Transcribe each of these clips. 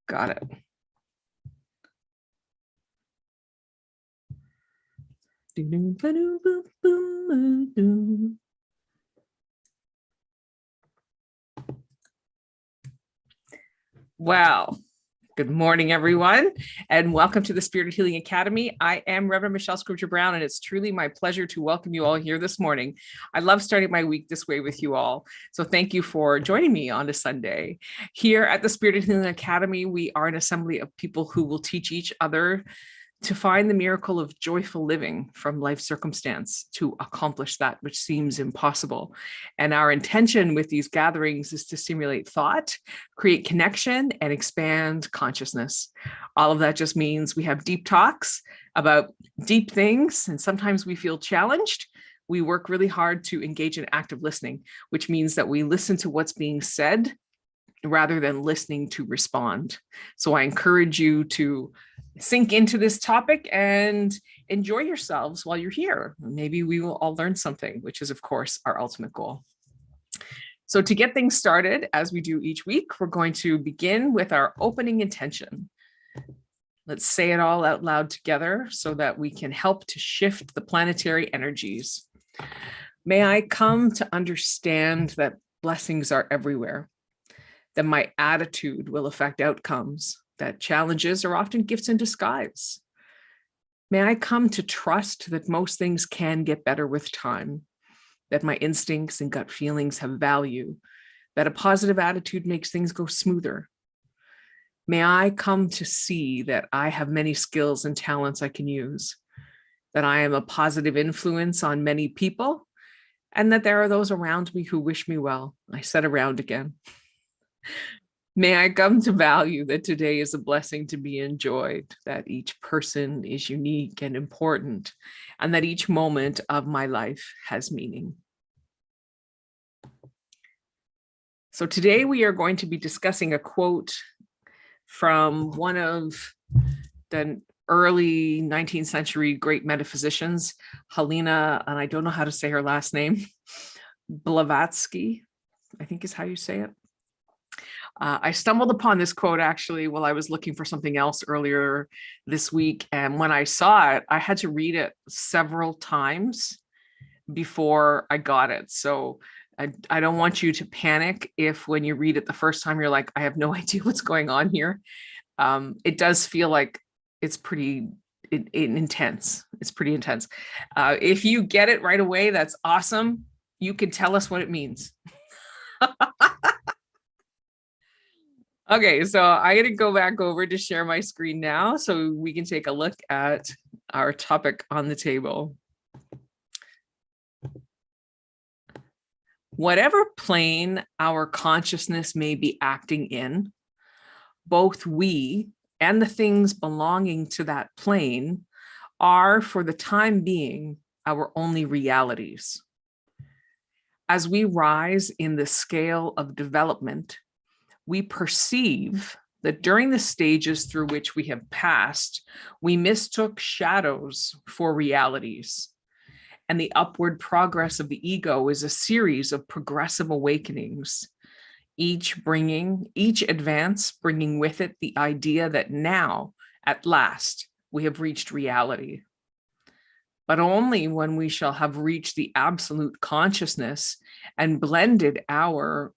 Got it. Wow. Good morning, everyone, and welcome to the Spirit Healing Academy. I am Reverend Michelle Scrooger Brown, and it's truly my pleasure to welcome you all here this morning. I love starting my week this way with you all, so thank you for joining me on a Sunday. Here at the Spirit Healing Academy, we are an assembly of people who will teach each other to find the miracle of joyful living from life circumstance to accomplish that which seems impossible. And our intention with these gatherings is to stimulate thought, create connection, and expand consciousness. All of that just means we have deep talks about deep things, and sometimes we feel challenged. We work really hard to engage in active listening, which means that we listen to what's being said rather than listening to respond. So I encourage you to sink into this topic and enjoy yourselves while you're here. Maybe we will all learn something, which is, of course, our ultimate goal. So to get things started, as we do each week, we're going to begin with our opening intention. Let's say it all out loud together so that we can help to shift the planetary energies. May I come to understand that blessings are everywhere, that my attitude will affect outcomes, that challenges are often gifts in disguise. May I come to trust that most things can get better with time, that my instincts and gut feelings have value, that a positive attitude makes things go smoother. May I come to see that I have many skills and talents I can use, that I am a positive influence on many people, and that there are those around me who wish me well. I said around again. May I come to value that today is a blessing to be enjoyed, that each person is unique and important, and that each moment of my life has meaning. So today we are going to be discussing a quote from one of the early 19th century great metaphysicians, Helena, and I don't know how to say her last name, Blavatsky, I think is how you say it. I stumbled upon this quote actually while I was looking for something else earlier this week. And when I saw it, I had to read it several times before I got it. So I don't want you to panic if when you read it the first time, you're like, I have no idea what's going on here. It does feel like it's pretty intense. It's pretty intense. If you get it right away, that's awesome. You can tell us what it means. Okay, so I'm going to go back over to share my screen now so we can take a look at our topic on the table. Whatever plane our consciousness may be acting in, both we and the things belonging to that plane are, for the time being, our only realities. As we rise in the scale of development, we perceive that during the stages through which we have passed, we mistook shadows for realities. And the upward progress of the ego is a series of progressive awakenings, each advance bringing with it the idea that now, at last, we have reached reality. But only when we shall have reached the absolute consciousness and blended our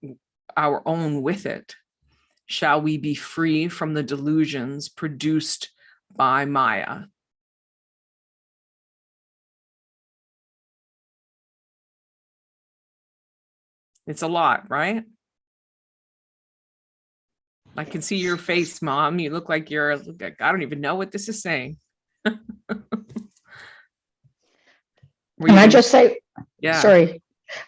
own with it, shall we be free from the delusions produced by Maya. It's a lot, right? I can see your face, Mom. You look like I don't even know what this is saying. Can I just say, yeah. Sorry.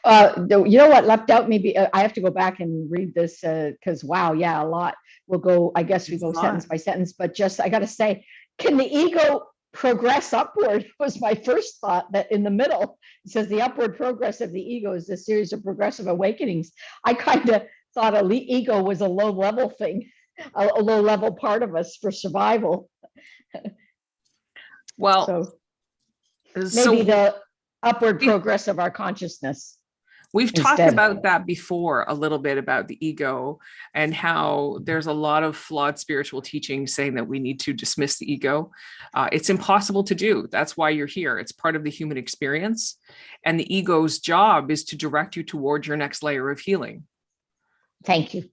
You know what leapt out? Maybe I have to go back and read this because wow, yeah, a lot. We'll go, I guess we go sentence by sentence, but just, I got to say, can the ego progress upward was my first thought, that in the middle, it says the upward progress of the ego is a series of progressive awakenings. I kind of thought ego was a low level thing, a low level part of us for survival. Well, so maybe the upward progress of our consciousness. We've Is talked dead. about that before a little bit about the ego and how there's a lot of flawed spiritual teaching saying that we need to dismiss the ego. It's impossible to do. That's why you're here. It's part of the human experience. And the ego's job is to direct you towards your next layer of healing. Thank you.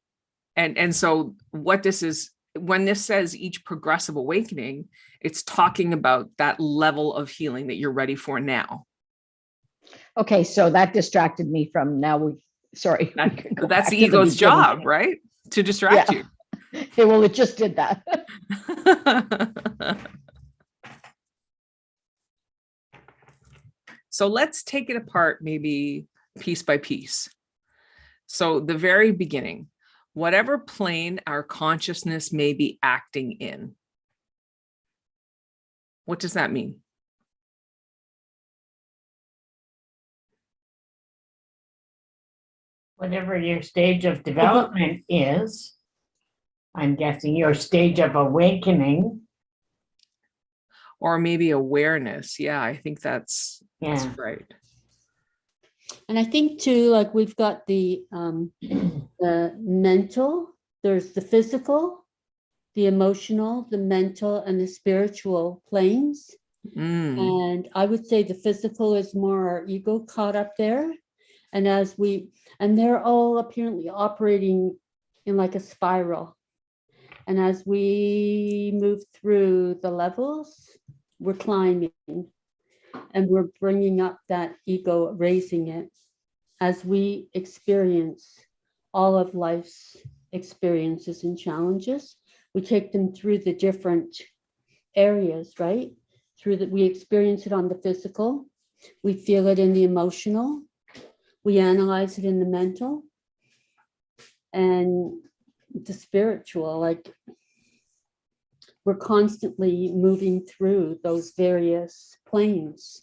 And so what this is, when this says each progressive awakening, it's talking about that level of healing that you're ready for now. Okay, so that distracted me from sorry. That's the ego's job, right? To distract you. Yeah, well, it just did that. So let's take it apart, maybe piece by piece. So the very beginning, whatever plane our consciousness may be acting in. What does that mean? Whatever your stage of development is, I'm guessing your stage of awakening. Or maybe awareness. Yeah, I think that's right. And I think too, like we've got the mental, there's the physical, the emotional, the mental, and the spiritual planes. And I would say the physical is more our ego caught up there. And they're all apparently operating in like a spiral. And as we move through the levels, we're climbing and we're bringing up that ego, raising it as we experience all of life's experiences and challenges. We take them through the different areas, right? We experience it on the physical, we feel it in the emotional, we analyze it in the mental, and the spiritual. Like we're constantly moving through those various planes.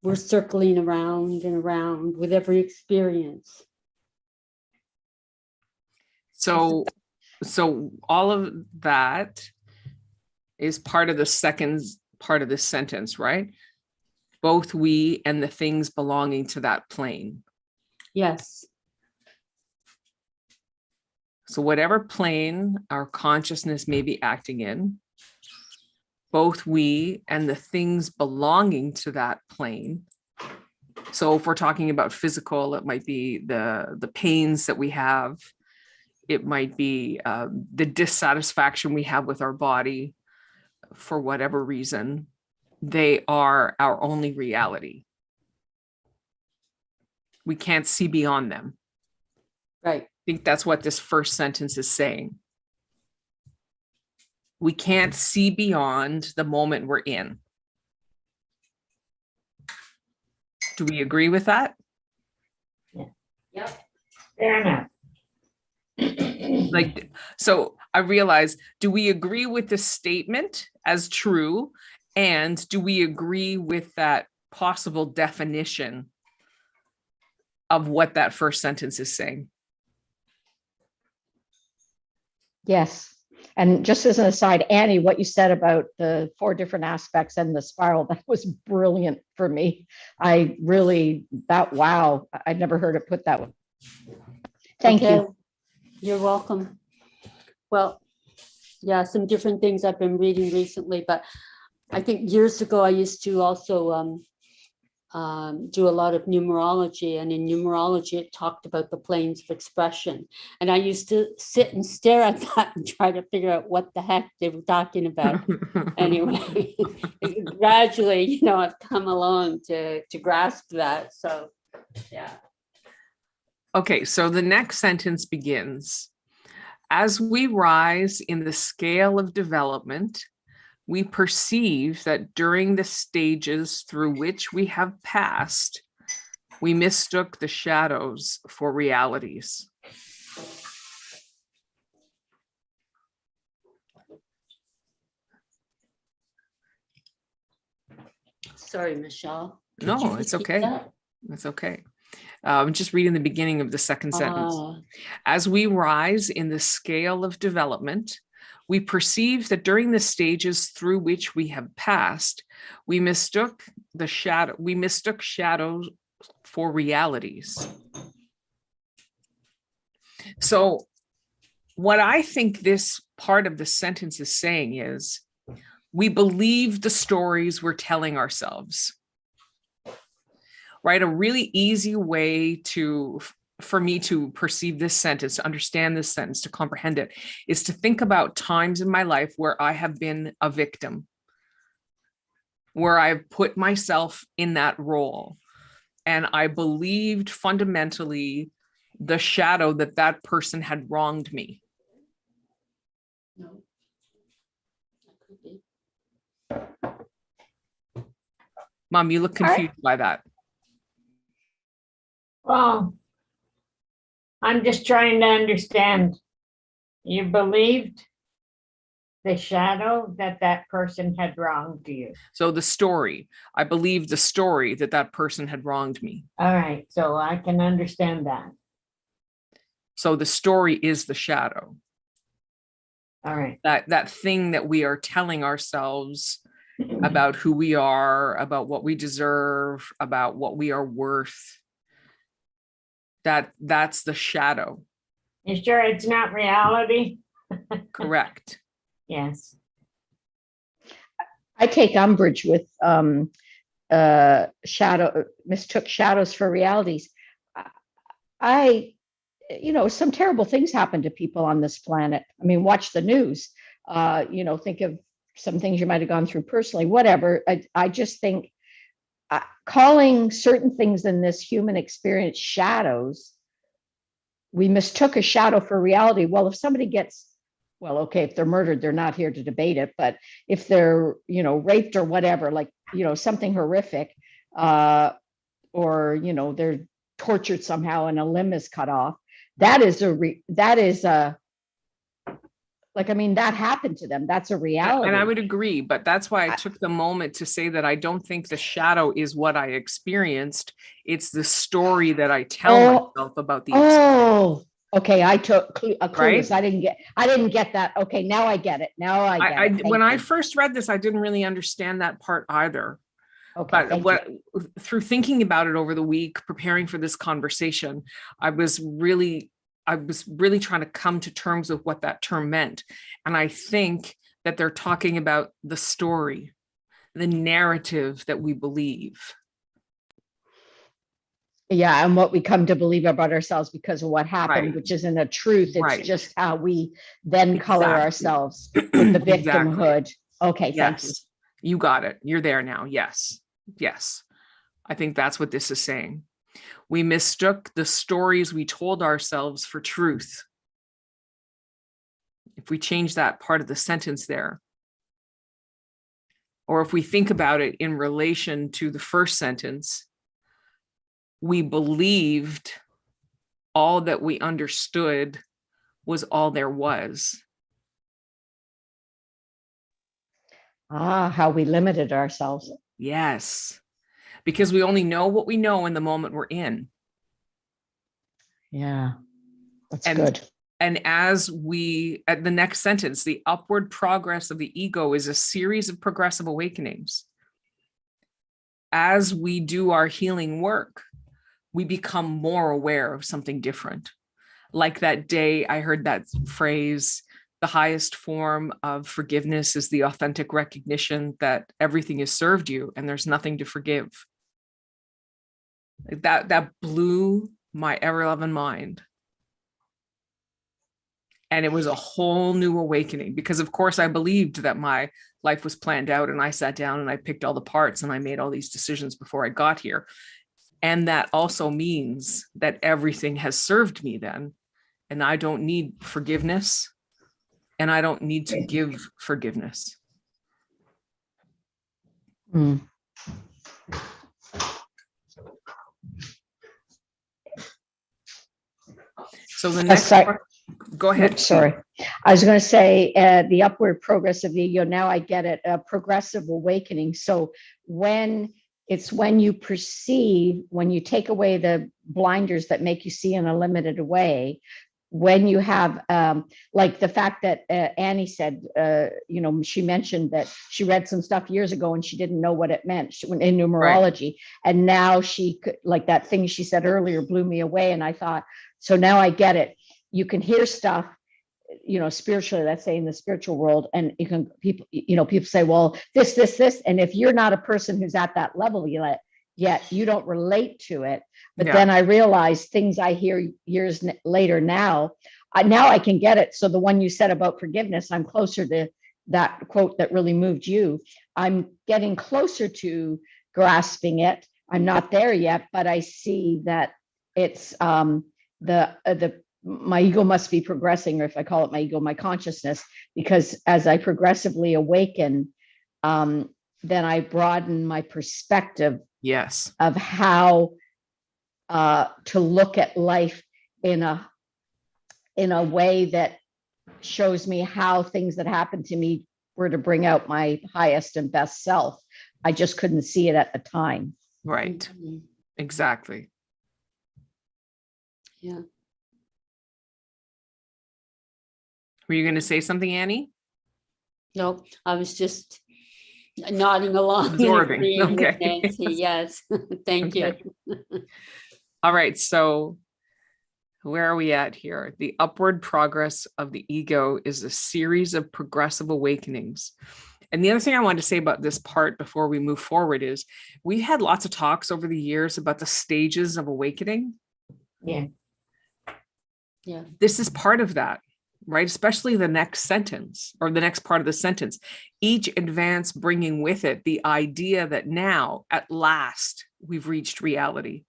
We're circling around and around with every experience. So all of that is part of the second part of this sentence, right? Both we and the things belonging to that plane. Yes. So whatever plane our consciousness may be acting in, both we and the things belonging to that plane. So if we're talking about physical, it might be the pains that we have. It might be the dissatisfaction we have with our body for whatever reason. They are our only reality. We can't see beyond them. Right. I think that's what this first sentence is saying. We can't see beyond the moment we're in. Do we agree with that? Yep. Fair enough. Like, so I realize, do we agree with the statement as true? And do we agree with that possible definition of what that first sentence is saying? Yes. And just as an aside, Annie, what you said about the 4 different aspects and the spiral, that was brilliant for me. Wow, I'd never heard it put that way. Thank you. You're welcome. Well, yeah, some different things I've been reading recently, but I think years ago I used to also do a lot of numerology, and in numerology it talked about the planes of expression, and I used to sit and stare at that and try to figure out what the heck they were talking about. Anyway, gradually, I've come along to grasp that. So yeah. Okay, so the next sentence begins, as we rise in the scale of development, we perceive that during the stages through which we have passed, we mistook the shadows for realities. Sorry, Michelle. No, it's okay. It's okay. I'm just reading the beginning of the second sentence. As we rise in the scale of development, we perceive that during the stages through which we have passed, we mistook shadows for realities. So what I think this part of the sentence is saying is, we believe the stories we're telling ourselves, right? A really easy way for me to perceive this sentence, to understand this sentence, to comprehend it, is to think about times in my life where I have been a victim, where I've put myself in that role. And I believed fundamentally the shadow that that person had wronged me. No. That could be. Mom, you look confused by that. Well, I'm just trying to understand. You believed the shadow that that person had wronged you. So the story, I believed the story that that person had wronged me. All right, so I can understand that. So the story is the shadow. All right. That thing that we are telling ourselves about who we are, about what we deserve, about what we are worth. That's the shadow. You sure it's not reality? Correct. Yes. I take umbrage with mistook shadows for realities. Some terrible things happen to people on this planet. I mean, watch the news. Think of some things you might have gone through personally, whatever. I just think calling certain things in this human experience shadows, we mistook a shadow for reality. Well, if somebody gets, if they're murdered, they're not here to debate it, but if they're, raped or whatever, like, something horrific, or, they're tortured somehow and a limb is cut off, that happened to them. That's a reality. And I would agree, but that's why I took the moment to say that I don't think the shadow is what I experienced. It's the story that I tell myself about the experience. Oh, okay. I took a clue. Right? I didn't get that. Okay, now I get it. Now I get it. When I first read this, I didn't really understand that part either. Okay, but through thinking about it over the week, preparing for this conversation, I was really trying to come to terms with what that term meant. And I think that they're talking about the story, the narrative that we believe. Yeah, and what we come to believe about ourselves because of what happened, Right. which isn't a truth. It's Right. just how we then color Exactly. ourselves with the Exactly. victimhood. Okay, thank you. Yes, you got it. You're there now. Yes. I think that's what this is saying. We mistook the stories we told ourselves for truth. If we change that part of the sentence there, or if we think about it in relation to the first sentence, we believed all that we understood was all there was. How we limited ourselves. Yes, because we only know what we know in the moment we're in. Yeah, that's good. And as at the next sentence, the upward progress of the ego is a series of progressive awakenings. As we do our healing work, we become more aware of something different. Like that day, I heard that phrase, the highest form of forgiveness is the authentic recognition that everything has served you and there's nothing to forgive. That blew my ever-loving mind. And it was a whole new awakening because, of course, I believed that my life was planned out and I sat down and I picked all the parts and I made all these decisions before I got here. And that also means that everything has served me then. And I don't need forgiveness and I don't need to give forgiveness. Mm. So the next part, go ahead. Oops, sorry. I was going to say the upward progress of the ego. Now I get it. A progressive awakening. So when you perceive, when you take away the blinders that make you see in a limited way, when you have, like the fact that Annie said, she mentioned that she read some stuff years ago and she didn't know what it meant in numerology. And now she could, like that thing she said earlier blew me away. And I thought, so now I get it. You can hear stuff, spiritually, let's say in the spiritual world, and you can, people say, well, this, and if you're not a person who's at that level yet you don't relate to it. But then I realized things I hear years later now I can get it. So the one you said about forgiveness, I'm closer to that quote that really moved you. I'm getting closer to grasping it. I'm not there yet, but I see that it's my ego must be progressing, or if I call it my ego, my consciousness, because as I progressively awaken, then I broaden my perspective of how to look at life in a way that shows me how things that happened to me were to bring out my highest and best self. I just couldn't see it at the time. Right. Exactly. Yeah. Were you going to say something, Annie? No, I was just nodding along. Absorbing. Agreeing with Okay. Nancy. Yes. Thank you. All right. So where are we at here? The upward progress of the ego is a series of progressive awakenings. And the other thing I wanted to say about this part before we move forward is we had lots of talks over the years about the stages of awakening. Yeah. Yeah. This is part of that, right? Especially the next sentence or the next part of the sentence. Each advance bringing with it the idea that now, at last, we've reached reality.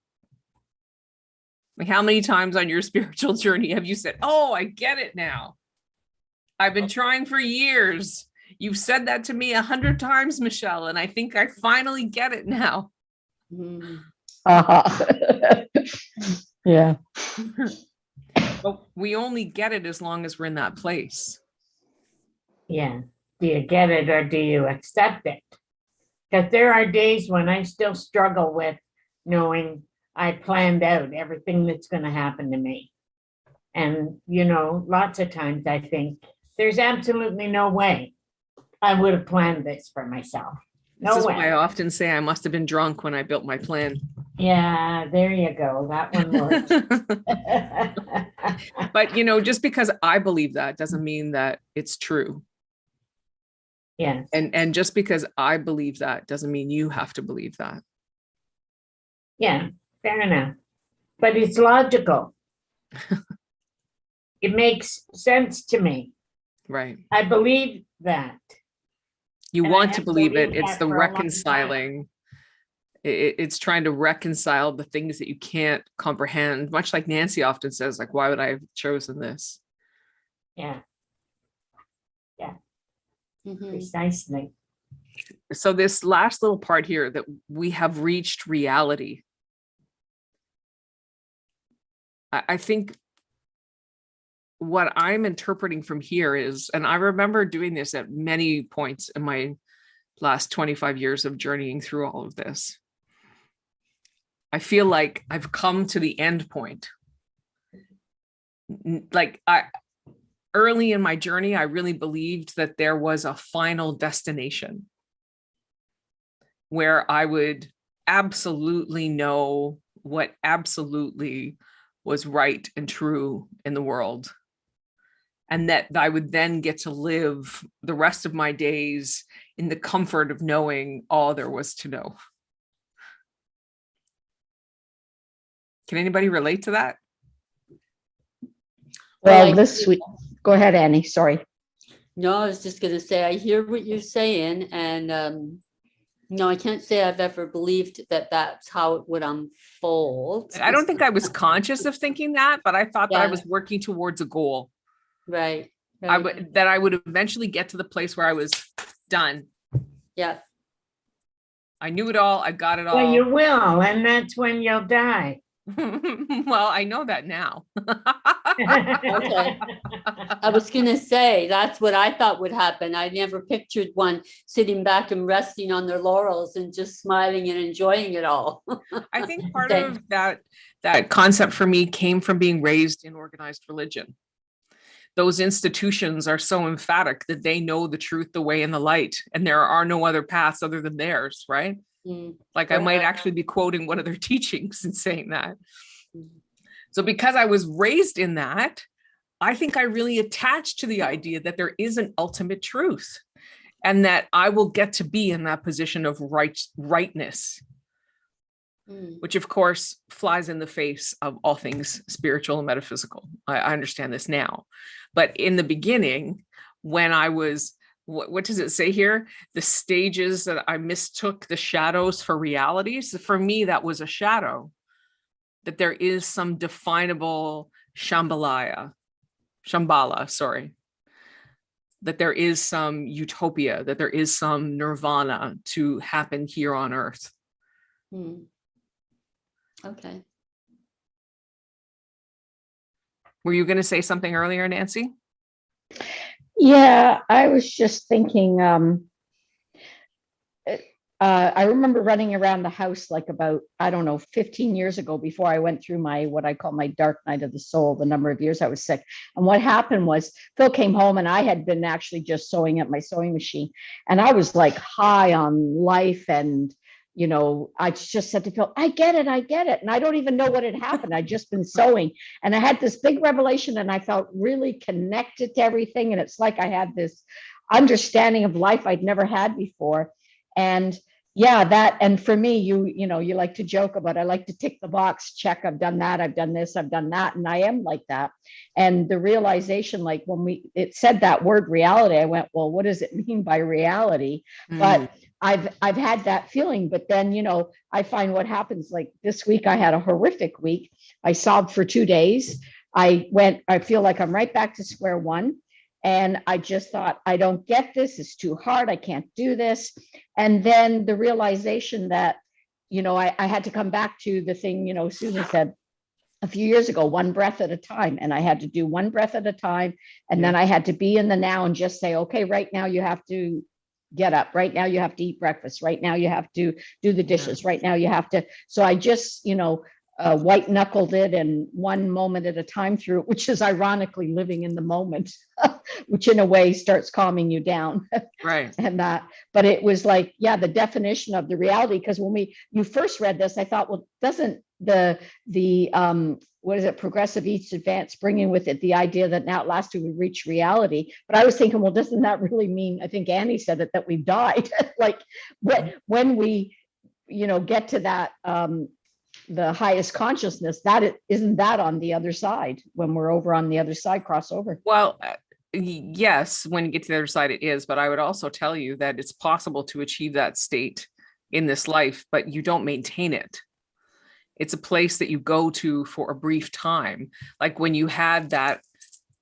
Like, how many times on your spiritual journey have you said, oh, I get it now. I've been trying for years. You've said that to me 100 times, Michelle, and I think I finally get it now. Yeah. But we only get it as long as we're in that place. Yeah. Do you get it or do you accept it? Because there are days when I still struggle with knowing I planned out everything that's going to happen to me. And, lots of times I think there's absolutely no way I would have planned this for myself. This No is way. why I often say I must have been drunk when I built my plan. Yeah, there you go. That one works. But, just because I believe that doesn't mean that it's true. Yeah. And just because I believe that doesn't mean you have to believe that. Yeah, fair enough. But it's logical. It makes sense to me. Right. I believe that. You And I want to have believe it. believed It's that the for a long time. reconciling. It's trying to reconcile the things that you can't comprehend, much like Nancy often says, like, why would I have chosen this? Yeah. Mhm. Precisely. So this last little part here, that we have reached reality. I think what I'm interpreting from here is, and I remember doing this at many points in my last 25 years of journeying through all of this. I feel like I've come to the end point. Like early in my journey, I really believed that there was a final destination where I would absolutely know what absolutely was right and true in the world. And that I would then get to live the rest of my days in the comfort of knowing all there was to know. Can anybody relate to that? Well, this week, go ahead, Annie. Sorry. No, I was just going to say, I hear what you're saying. And no, I can't say I've ever believed that that's how it would unfold. I don't think I was conscious of thinking that, but I thought that I was working towards a goal. Right. I would eventually get to the place where I was done. Yeah. I knew it all. I got it all. Well, you will, and that's when you'll die. Well, I know that now. Okay. I was gonna say, that's what I thought would happen. I never pictured one sitting back and resting on their laurels and just smiling and enjoying it all. I think part Okay. of that concept for me came from being raised in organized religion. Those institutions are so emphatic that they know the truth, the way, and the light, and there are no other paths other than theirs, right? Mm, Like I might actually be quoting one of their teachings and saying that. So because I was raised in that, I think I really attached to the idea that there is an ultimate truth and that I will get to be in that position of rightness, mm, which of course flies in the face of all things spiritual and metaphysical. I understand this now. But in the beginning, when I was, what does it say here? The stages that I mistook the shadows for realities. For me, that was a shadow, that there is some definable Shambhala, sorry, that there is some utopia, that there is some nirvana to happen here on earth. mm. Okay. Were you going to say something earlier, Nancy? Yeah, I was just thinking, I remember running around the house like about, I don't know, 15 years ago before I went through my, what I call my dark night of the soul, the number of years I was sick. And what happened was Phil came home and I had been actually just sewing at my sewing machine. And I was like high on life. And, you know, I just said to Phil, I get it. And I don't even know what had happened. I'd just been sewing. And I had this big revelation and I felt really connected to everything. And it's like I had this understanding of life I'd never had before. And yeah, that, and for me, you know, you like to joke about, I like to tick the box, check, I've done that, I've done this, I've done that. And I am like that. And the realization, like when it said that word reality, I went, well, what does it mean by reality? But I've had that feeling, but then, you know, I find what happens, like this week, I had a horrific week. I sobbed for 2 days. I feel like I'm right back to square one. And I just thought, I don't get this. It's too hard. I can't do this. And then the realization that, you know, I had to come back to the thing, you know, Susan said a few years ago, one breath at a time. And I had to do one breath at a time. And then I had to be in the now and just say, okay, right now you have to get up. Right now you have to eat breakfast. Right now you have to do the dishes. Right now you have to. So I just, you know, white knuckled it and one moment at a time through it, which is ironically living in the moment, which in a way starts calming you down. Right. And that, but it was like, yeah, the definition of the reality. Because when you first read this, I thought, well, doesn't the what is it, progressive each advance, bringing with it the idea that now at last we reach reality. But I was thinking, well, doesn't that really mean, I think Annie said it, that we've died? Like when we, you know, get to that the highest consciousness, isn't that on the other side, when we're over on the other side, crossover? Well, yes, when you get to the other side, it is. But I would also tell you that it's possible to achieve that state in this life, but you don't maintain it. It's a place that you go to for a brief time. Like when you had that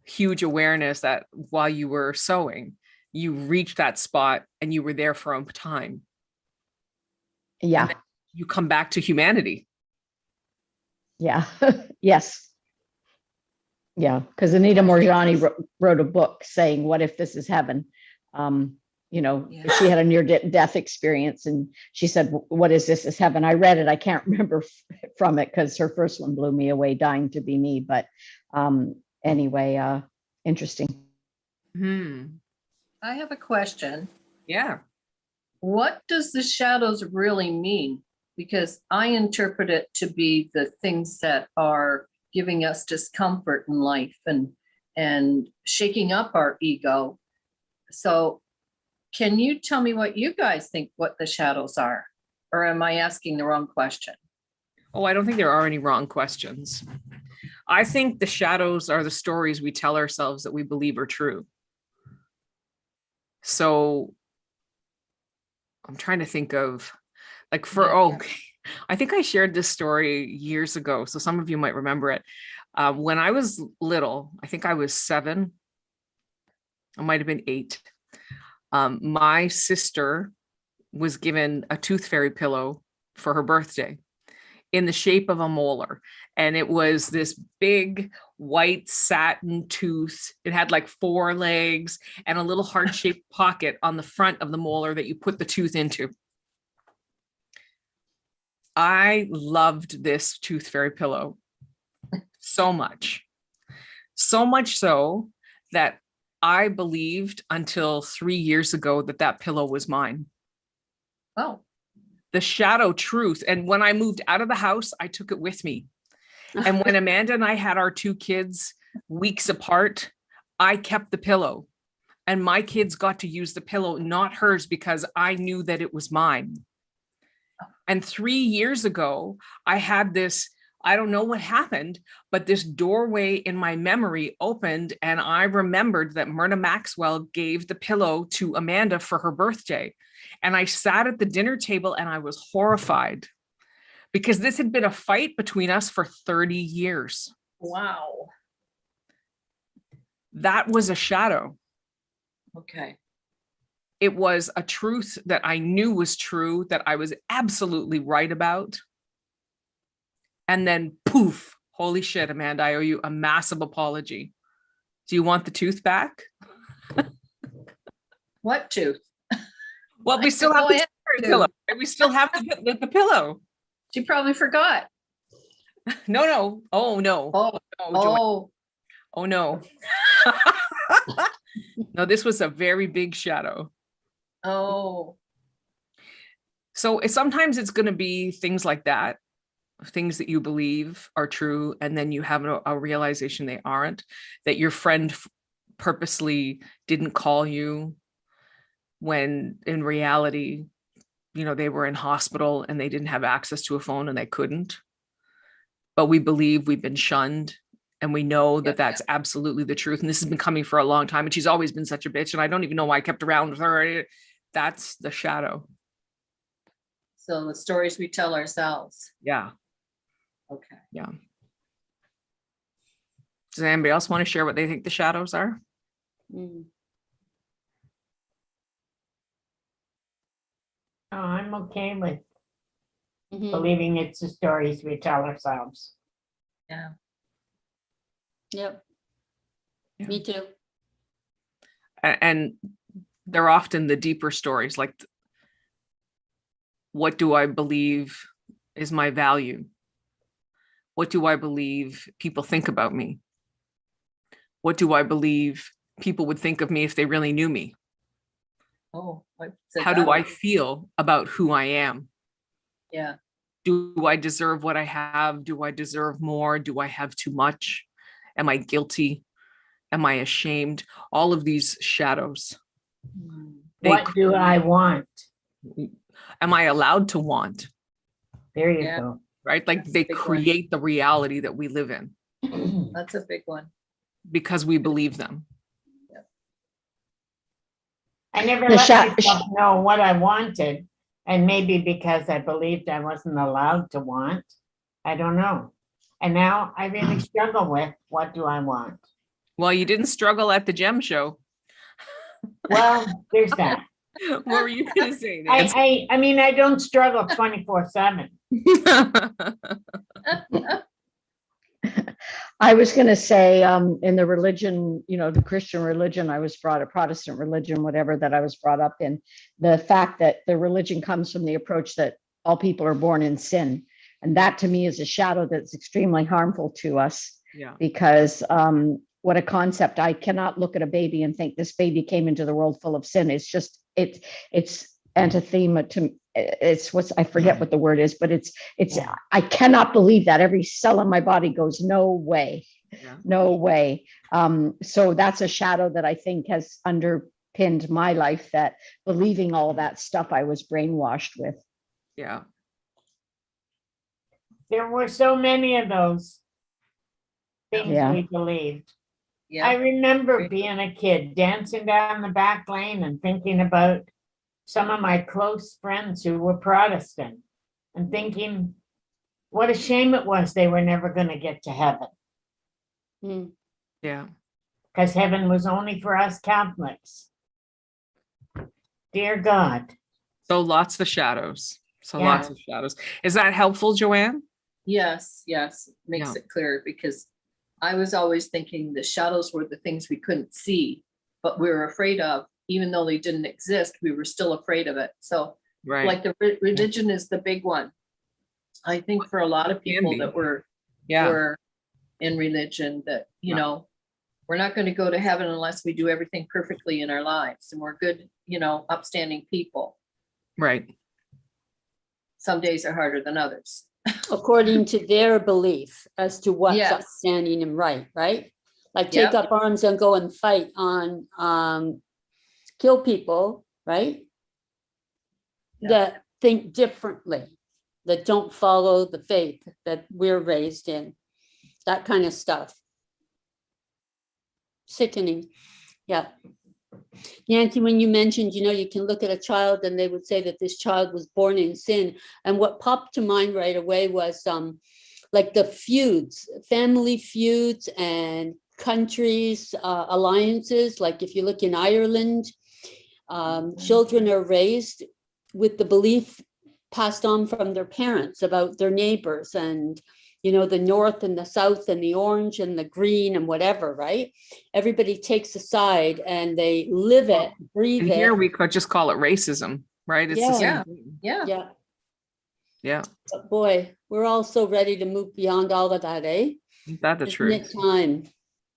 huge awareness that while you were sewing, you reached that spot and you were there for a time. Yeah. You come back to humanity. Yeah. Yes. Yeah. Because Anita Moorjani wrote a book saying, what if this is heaven? You know, she had a near death experience and she said, what is this is heaven? I read it. I can't remember from it because her first one blew me away, Dying to Be Me. But anyway, interesting. I have a question. Yeah. What does the shadows really mean? Because I interpret it to be the things that are giving us discomfort in life and shaking up our ego. So can you tell me what you guys think what the shadows are? Or am I asking the wrong question? Oh, I don't think there are any wrong questions. I think the shadows are the stories we tell ourselves that we believe are true. So I'm trying to think of like I think I shared this story years ago. So some of you might remember it. When I was little, I think I was 7. I might've been 8. My sister was given a tooth fairy pillow for her birthday. in the shape of a molar. And it was this big white satin tooth. It had like 4 legs and a little heart-shaped pocket on the front of the molar that you put the tooth into. I loved this tooth fairy pillow so much. So much so that I believed until 3 years ago that that pillow was mine. Oh, The shadow truth. And when I moved out of the house, I took it with me. And when Amanda and I had our 2 kids weeks apart, I kept the pillow. And my kids got to use the pillow, not hers, because I knew that it was mine. And 3 years ago, I had this, I don't know what happened, but this doorway in my memory opened, and I remembered that Myrna Maxwell gave the pillow to Amanda for her birthday. And I sat at the dinner table and I was horrified because this had been a fight between us for 30 years. wow. That was a shadow. Okay. It was a truth that I knew was true, that I was absolutely right about. And then poof, holy shit, Amanda, I owe you a massive apology. Do you want the tooth back? What tooth? Well, we still have Go the ahead, pillow. We still have the pillow. She probably forgot. No. Oh, no. Oh, No, Joanne. oh, Oh, no. No, this was a very big shadow. oh. So sometimes it's going to be things like that, things that you believe are true, and then you have a realization they aren't, that your friend purposely didn't call you when in reality, they were in hospital and they didn't have access to a phone and they couldn't. But we believe we've been shunned, and we know that that's absolutely the truth. And this has been coming for a long time. And she's always been such a bitch. And I don't even know why I kept around with her. That's the shadow. So the stories we tell ourselves. Yeah. Okay. Yeah. Does anybody else want to share what they think the shadows are? Mm. Oh, I'm okay with Mhm. believing it's the stories we tell ourselves. Yeah. Yep. Yeah. Me too. And they're often the deeper stories, like, what do I believe is my value? What do I believe people think about me? What do I believe people would think of me if they really knew me? Oh. How do I feel about who I am? Yeah. Do I deserve what I have? Do I deserve more? Do I have too much? Am I guilty? Am I ashamed? All of these shadows. They What do I want? Am I allowed to want? There you Yeah. go. Right? Like, That's a they big one. create the reality that we live in That's a big one. because we believe them. I never The let myself know what I wanted, and maybe because I believed I wasn't allowed to want. I don't know. And now I really struggle with, what do I want? Well, you didn't struggle at the gem show. Well, there's that. What were you going to say, Nancy? I mean, I don't struggle 24/7. I was going to say, in the religion, the Christian religion, I was brought a Protestant religion, whatever that I was brought up in, the fact that the religion comes from the approach that all people are born in sin. And that to me is a shadow that's extremely harmful to us. Yeah. Because what a concept. I cannot look at a baby and think this baby came into the world full of sin. It's just, it's anathema to, it's I forget what the word is, but it's, I cannot believe that. Every cell in my body goes, no way, Yeah. no way. So that's a shadow that I think has underpinned my life, that believing all that stuff I was brainwashed with. Yeah. There were so many of those things Yeah. we believed. I Yeah. remember being a kid dancing down the back lane and thinking about some of my close friends who were Protestant and thinking what a shame it was they were never going to get to heaven, Mm. Yeah. because heaven was only for us Catholics. Dear God. So lots of shadows. Yeah. Lots of shadows. Is that helpful, Joanne? Yes, yes, makes Yeah. it clear, because I was always thinking the shadows were the things we couldn't see, but we were afraid of, even though they didn't exist, we were still afraid of it. So Right. like the religion is the big one. I think for a lot of Can people be. that were Yeah. in religion, that, Yeah. we're not going to go to heaven unless we do everything perfectly in our lives and we're good, upstanding people. Right. Some days are harder than others. According to their belief as to what's Yes. upstanding and right, right? Like take Yep. up arms and go and fight on, kill people, right? Yeah. That think differently, that don't follow the faith that we're raised in, that kind of stuff. Sickening, yeah. Nancy, when you mentioned, you can look at a child and they would say that this child was born in sin. And what popped to mind right away was like the feuds, family feuds and countries, alliances. Like if you look in Ireland, children are raised with the belief passed on from their parents about their neighbors and the North and the South and the orange and the green and whatever, right? Everybody takes a side and they live it, breathe And it. here we could just call it racism, right? It's the same Yeah. thing. Yeah. Yeah, Yeah. but boy, we're all so ready to move beyond all of that, eh? Isn't that the Isn't truth? it time?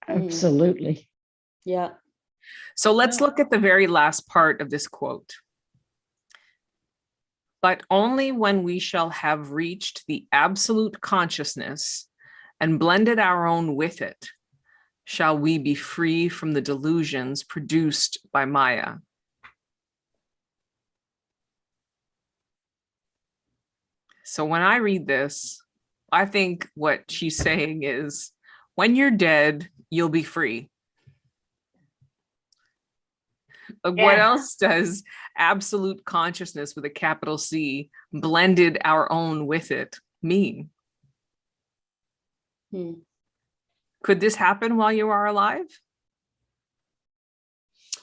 Absolutely. Yeah. So let's Yeah. look at the very last part of this quote. But only when we shall have reached the absolute consciousness and blended our own with it, shall we be free from the delusions produced by Maya. So when I read this, I think what she's saying is, when you're dead, you'll be free. What Yeah. else does absolute consciousness with a capital C, blended our own with it, mean? Hmm. Could this happen while you are alive?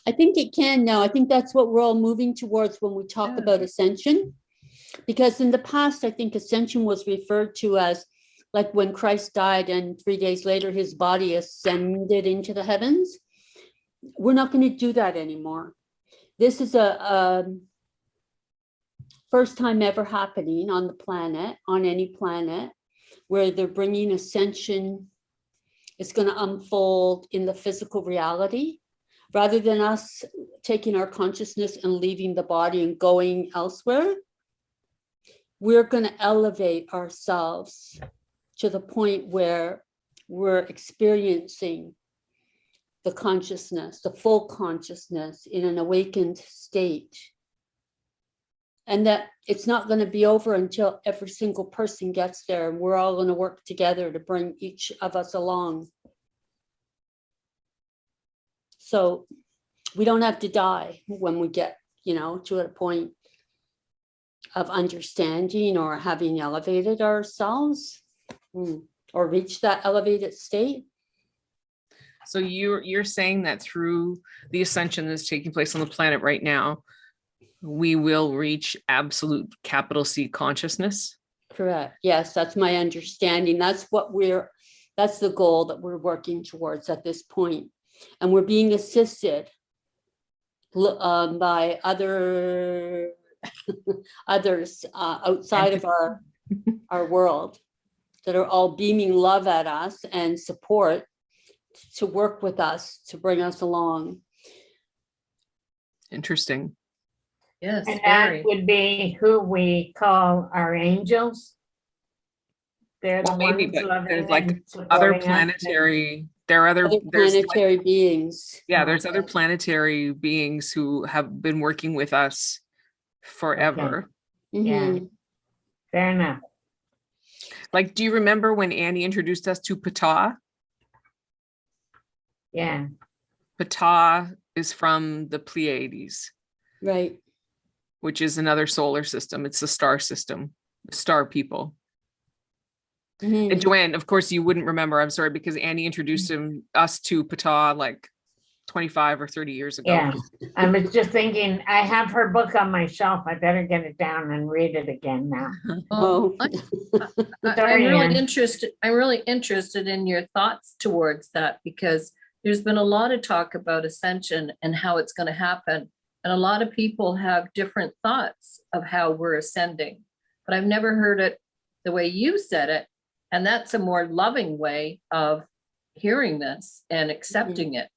I think it can now. I think that's what we're all moving towards when we talk Yeah. about ascension. Because in the past, I think ascension was referred to as like when Christ died and 3 days later his body ascended into the heavens. We're not going to do that anymore. This is a first time ever happening on the planet, on any planet, where they're bringing ascension. It's going to unfold in the physical reality rather than us taking our consciousness and leaving the body and going elsewhere. We're going to elevate ourselves to the point where we're experiencing the consciousness, the full consciousness in an awakened state. And that it's not going to be over until every single person gets there. And we're all going to work together to bring each of us along. So we don't have to die when we get, to a point of understanding or having elevated ourselves or reached that elevated state. So you're saying that through the ascension that's taking place on the planet right now, we will reach absolute capital C consciousness? Correct. Yes, that's my understanding. That's the goal that we're working towards at this point. And we're being assisted by others outside of our world that are all beaming love at us and support to work with us to bring us along. Interesting. Yes, And very. that would be who we call our angels. They're the Well, maybe, ones but loving there's like and other supporting us. planetary, there are Other there's like, planetary beings. there's other planetary beings who have been working with us forever. Yeah. Mhm. Fair enough. Like, do you remember when Annie introduced us to Ptah? Yeah. Ptah is from the Pleiades, Right. which is another solar system. It's the star system, star people. Mhm. And Joanne, of course, you wouldn't remember. I'm sorry, because Annie introduced us to Ptah like 25 or 30 years ago. Yeah, I was just thinking, I have her book on my shelf. I better get it down and read it again now. Oh, I'm Sorry, really Ann. interested, I'm really interested in your thoughts towards that, because there's been a lot of talk about ascension and how it's going to happen. And a lot of people have different thoughts of how we're ascending, but I've never heard it the way you said it. And that's a more loving way of hearing this and accepting it.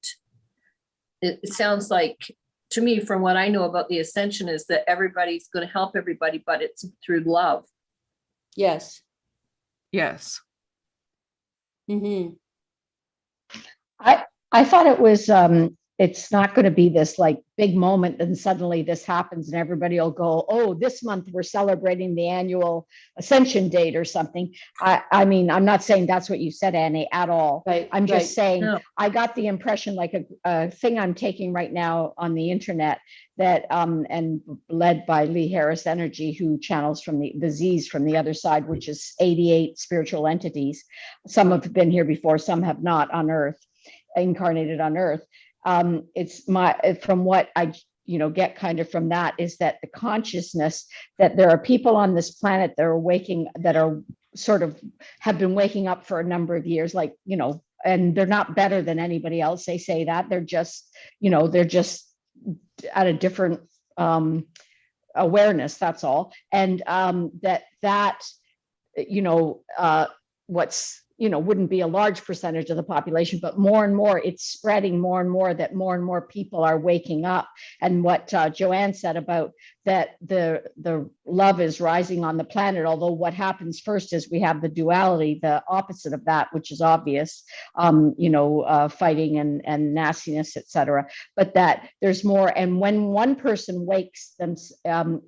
It sounds like, to me, from what I know about the ascension, is that everybody's going to help everybody, but it's through love. yes. Yes. Mm-hmm. I thought it was, it's not going to be this like big moment and suddenly this happens and everybody will go, oh, this month we're celebrating the annual ascension date or something. I mean, I'm not saying that's what you said, Annie, at all. Right. I'm just right. saying, No. I got the impression, like a thing I'm taking right now on the internet that, and led by Lee Harris Energy, who channels from the Z's from the other side, which is 88 spiritual entities. Some have been here before, some have not on Earth, incarnated on Earth. It's from what I get kind of from that is that the consciousness that there are people on this planet that are sort of have been waking up for a number of years, like, and they're not better than anybody else. They say that they're just at a different awareness, that's all. And what's wouldn't be a large percentage of the population, but more and more it's spreading more and more people are waking up. And what Joanne said about that the love is rising on the planet, although what happens first is we have the duality, the opposite of that, which is obvious, fighting and nastiness, etc. But that there's more. And when one person wakes them,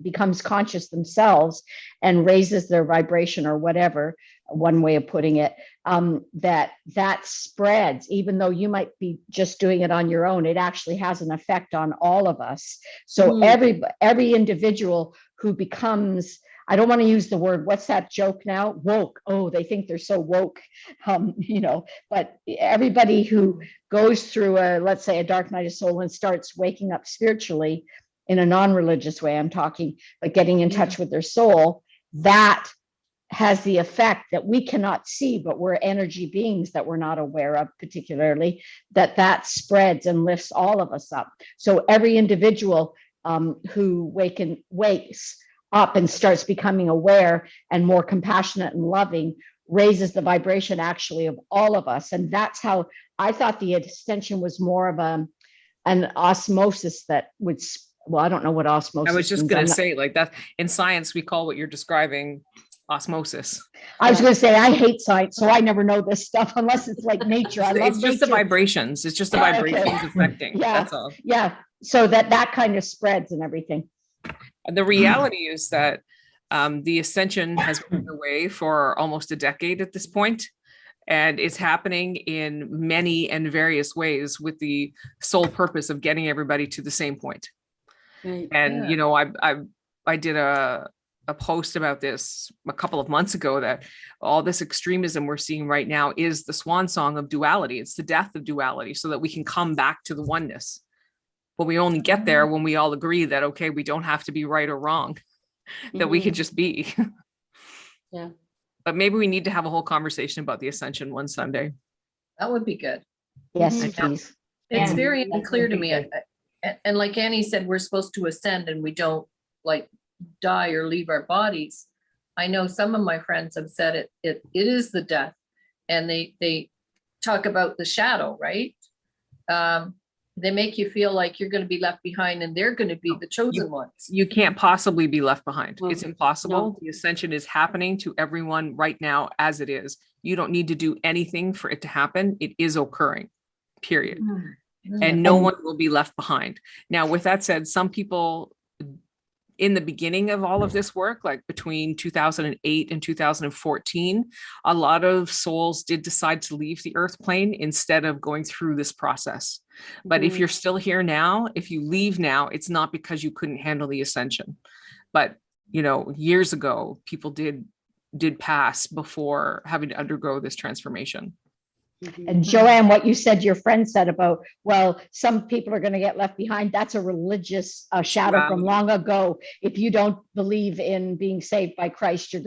becomes conscious themselves and raises their vibration or whatever, one way of putting it, that spreads. Even though you might be just doing it on your own, it actually has an effect on all of us. So every individual who becomes, I don't want to use the word, what's that joke now? Woke. Oh, they think they're so woke, but everybody who goes through let's say a dark night of soul and starts waking up spiritually in a non-religious way, I'm talking, but getting in touch with their soul, that has the effect that we cannot see, but we're energy beings that we're not aware of particularly, that spreads and lifts all of us up. So every individual who wakes up and starts becoming aware and more compassionate and loving raises the vibration actually of all of us. And that's how I thought the ascension was more of an osmosis that would, well, I don't know what osmosis I was just means. going to say, like, that in science, we call what you're describing osmosis. I was going to say, I hate science, so I never know this stuff unless it's like nature. I love It's just the nature. vibrations. It's just the Yeah, vibrations okay. affecting. Yeah. That's all. Yeah. So that kind of spreads and everything. The reality is that the ascension has been underway for almost a decade at this point, and it's happening in many and various ways with the sole purpose of getting everybody to the same point. Right. And Yeah. I did a post about this a couple of months ago, that all this extremism we're seeing right now is the swan song of duality. It's the death of duality, so that we can come back to the oneness. But we only get there when we all agree that, okay, we don't have to be right or wrong, that we could just be. Yeah. But maybe we need to have a whole conversation about the ascension one Sunday. That would be good. Yes, Mhm. please. It's Yeah, very that unclear would to be me. good. And like Annie said, we're supposed to ascend and we don't like die or leave our bodies. I know some of my friends have said it is the death, and they talk about the shadow, right? They make you feel like you're going to be left behind and they're going to be the chosen ones. You can't possibly be left behind. Well, It's impossible. no. The ascension is happening to everyone right now as it is. You don't need to do anything for it to happen. It is occurring, period. And no one will be left behind. Now, with that said, some people in the beginning of all of this work, like between 2008 and 2014, a lot of souls did decide to leave the earth plane instead of going through this process. But if you're still here now, if you leave now, it's not because you couldn't handle the ascension. But, years ago, people did pass before having to undergo this transformation. And Joanne, what you said, your friend said about, well, some people are going to get left behind. That's a religious shadow from long ago. If you don't believe in being saved by Christ, you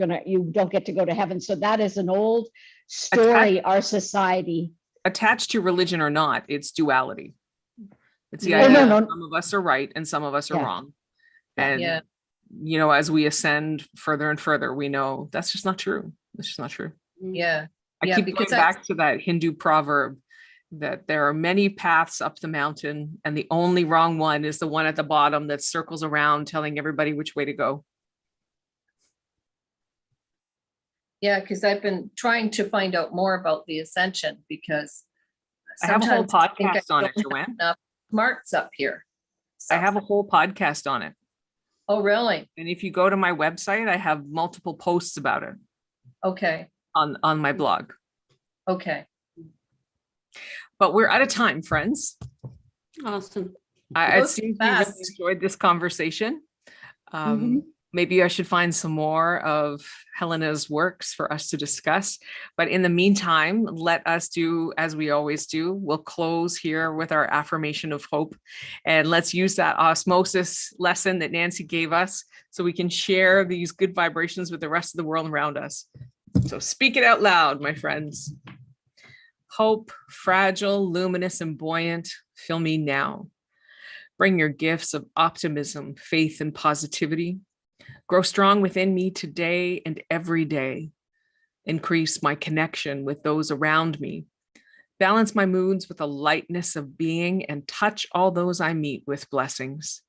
don't get to go to heaven. So that is an old story, our society. Attached to religion or not, it's duality. It's the Oh, idea no. that some of us are right and some of us are Yeah. wrong. Yeah. And, Yeah. you know, as we ascend further and further, we know that's just not true. That's just not true. Yeah. I Yeah, keep because going back to that Hindu proverb that there are many paths up the mountain and the only wrong one is the one at the bottom that circles around telling everybody which way to go. Yeah, because I've been trying to find out more about the ascension because I have a whole sometimes I think I podcast on it, don't have Joanne. enough smarts up here. I have a whole podcast on it. Oh, really? And if you go to my website, I have multiple posts about it Okay, on my blog. okay. But we're out of time, friends. Awesome. It Goes seems we really fast. enjoyed this conversation. Mhm. Maybe I should find some more of Helena's works for us to discuss. But in the meantime, let us do as we always do. We'll close here with our affirmation of hope. And let's use that osmosis lesson that Nancy gave us so we can share these good vibrations with the rest of the world around us. So speak it out loud, my friends. Hope, fragile, luminous, and buoyant, fill me now. Bring your gifts of optimism, faith, and positivity. Grow strong within me today and every day. Increase my connection with those around me. Balance my moods with a lightness of being and touch all those I meet with blessings.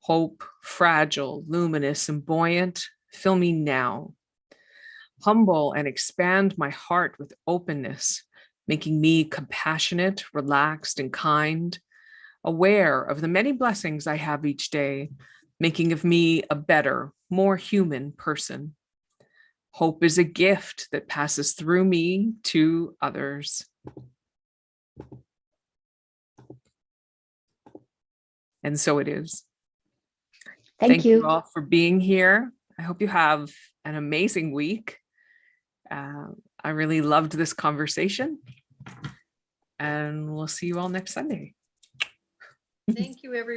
Hope, fragile, luminous, and buoyant, fill me now. Humble and expand my heart with openness, making me compassionate, relaxed, and kind. Aware of the many blessings I have each day, making of me a better, more human person. Hope is a gift that passes through me to others. And so it is. Thank you. all for being here. I hope you have an amazing week. I really loved this conversation. And we'll see you all next Sunday. Thank you, everyone.